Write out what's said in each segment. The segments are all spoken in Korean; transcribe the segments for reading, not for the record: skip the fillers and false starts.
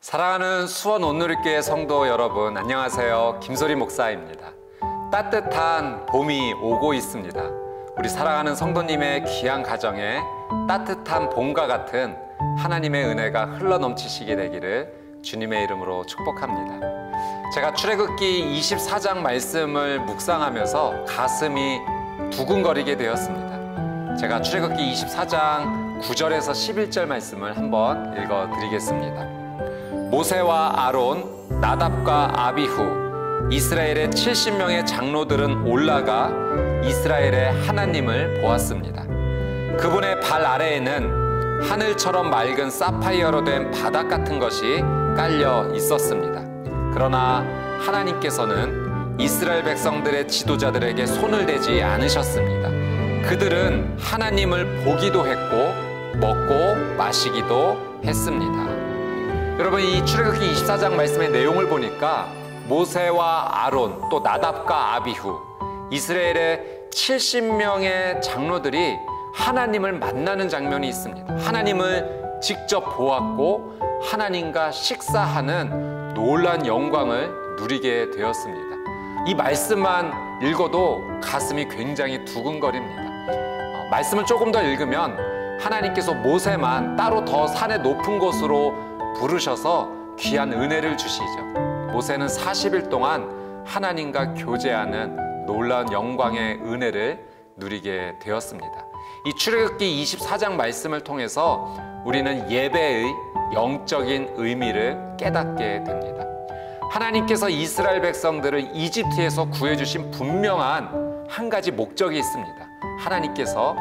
사랑하는 수원 온누리교회 성도 여러분, 안녕하세요. 김소리 목사입니다. 따뜻한 봄이 오고 있습니다. 우리 사랑하는 성도님의 귀한 가정에 따뜻한 봄과 같은 하나님의 은혜가 흘러넘치시게 되기를 주님의 이름으로 축복합니다. 제가 출애굽기 24장 말씀을 묵상하면서 가슴이 두근거리게 되었습니다. 제가 출애굽기 24장 9절에서 11절 말씀을 한번 읽어드리겠습니다. 모세와 아론, 나답과 아비후, 이스라엘의 70명의 장로들은 올라가 이스라엘의 하나님을 보았습니다. 그분의 발 아래에는 하늘처럼 맑은 사파이어로 된 바닥 같은 것이 깔려 있었습니다. 그러나 하나님께서는 이스라엘 백성들의 지도자들에게 손을 대지 않으셨습니다. 그들은 하나님을 보기도 했고 먹고 마시기도 했습니다. 여러분, 이 출애굽기 24장 말씀의 내용을 보니까 모세와 아론, 또 나답과 아비후, 이스라엘의 70명의 장로들이 하나님을 만나는 장면이 있습니다. 하나님을 직접 보았고 하나님과 식사하는 놀라운 영광을 누리게 되었습니다. 이 말씀만 읽어도 가슴이 굉장히 두근거립니다. 말씀을 조금 더 읽으면 하나님께서 모세만 따로 더 산의 높은 곳으로 부르셔서 귀한 은혜를 주시죠. 모세는 40일 동안 하나님과 교제하는 놀라운 영광의 은혜를 누리게 되었습니다. 이 출애굽기 24장 말씀을 통해서 우리는 예배의 영적인 의미를 깨닫게 됩니다. 하나님께서 이스라엘 백성들을 이집트에서 구해주신 분명한 한 가지 목적이 있습니다. 하나님께서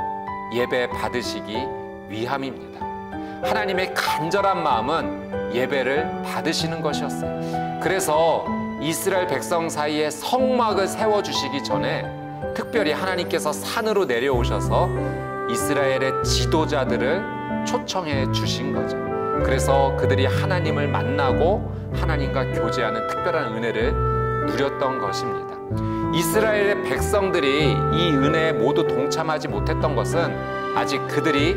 예배 받으시기 위함입니다. 하나님의 간절한 마음은 예배를 받으시는 것이었어요. 그래서 이스라엘 백성 사이에 성막을 세워주시기 전에 특별히 하나님께서 산으로 내려오셔서 이스라엘의 지도자들을 초청해 주신 거죠. 그래서 그들이 하나님을 만나고 하나님과 교제하는 특별한 은혜를 누렸던 것입니다. 이스라엘의 백성들이 이 은혜에 모두 동참하지 못했던 것은 아직 그들이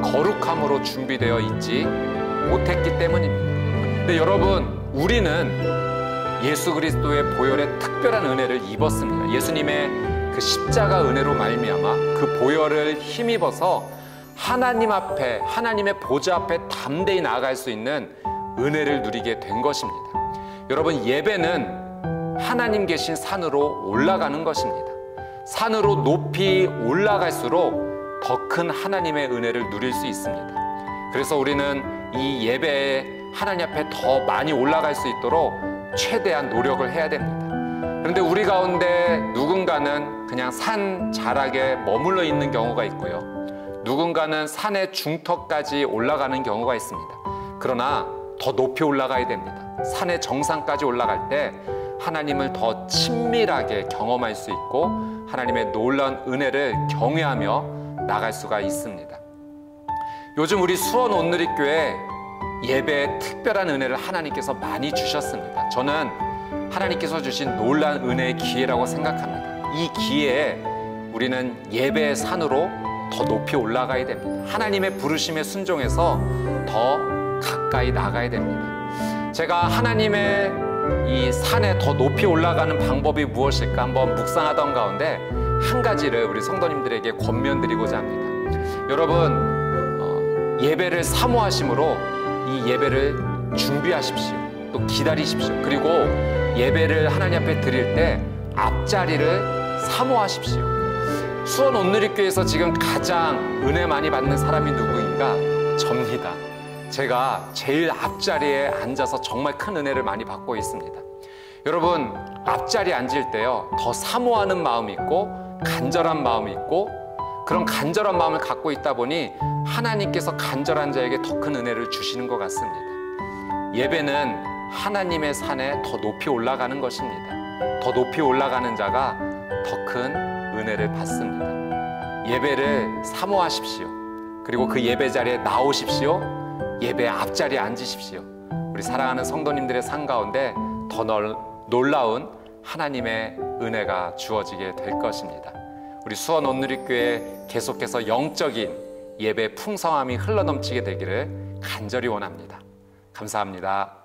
거룩함으로 준비되어 있지 못했기 때문입니다. 근데 여러분, 우리는 예수 그리스도의 보혈의 특별한 은혜를 입었습니다. 예수님의 그 십자가 은혜로 말미암아 그 보혈을 힘입어서 하나님 앞에, 하나님의 보좌 앞에 담대히 나아갈 수 있는 은혜를 누리게 된 것입니다. 여러분, 예배는 하나님 계신 산으로 올라가는 것입니다. 산으로 높이 올라갈수록 더 큰 하나님의 은혜를 누릴 수 있습니다. 그래서 우리는 이 예배에 하나님 앞에 더 많이 올라갈 수 있도록 최대한 노력을 해야 됩니다. 그런데 우리 가운데 누군가는 그냥 산 자락에 머물러 있는 경우가 있고요. 누군가는 산의 중턱까지 올라가는 경우가 있습니다. 그러나 더 높이 올라가야 됩니다. 산의 정상까지 올라갈 때 하나님을 더 친밀하게 경험할 수 있고 하나님의 놀라운 은혜를 경외하며 나갈 수가 있습니다. 요즘 우리 수원 온누리교회 예배에 특별한 은혜를 하나님께서 많이 주셨습니다. 저는 하나님께서 주신 놀라운 은혜의 기회라고 생각합니다. 이 기회에 우리는 예배의 산으로 더 높이 올라가야 됩니다. 하나님의 부르심에 순종해서 더 가까이 나가야 됩니다. 제가 하나님의 이 산에 더 높이 올라가는 방법이 무엇일까 한번 묵상하던 가운데 한 가지를 우리 성도님들에게 권면드리고자 합니다. 여러분, 예배를 사모하심으로 이 예배를 준비하십시오. 또 기다리십시오. 그리고 예배를 하나님 앞에 드릴 때 앞자리를 사모하십시오. 수원 온누리교회에서 지금 가장 은혜 많이 받는 사람이 누구인가? 접니다. 제가 제일 앞자리에 앉아서 정말 큰 은혜를 많이 받고 있습니다. 여러분, 앞자리에 앉을 때요, 더 사모하는 마음이 있고 간절한 마음이 있고 그런 간절한 마음을 갖고 있다 보니 하나님께서 간절한 자에게 더 큰 은혜를 주시는 것 같습니다. 예배는 하나님의 산에 더 높이 올라가는 것입니다. 더 높이 올라가는 자가 더 큰 은혜를 받습니다. 예배를 사모하십시오. 그리고 그 예배 자리에 나오십시오. 예배 앞자리에 앉으십시오. 우리 사랑하는 성도님들의 삶 가운데 더 놀라운 하나님의 은혜가 주어지게 될 것입니다. 우리 수원 온누리교회 계속해서 영적인 예배 풍성함이 흘러넘치게 되기를 간절히 원합니다. 감사합니다.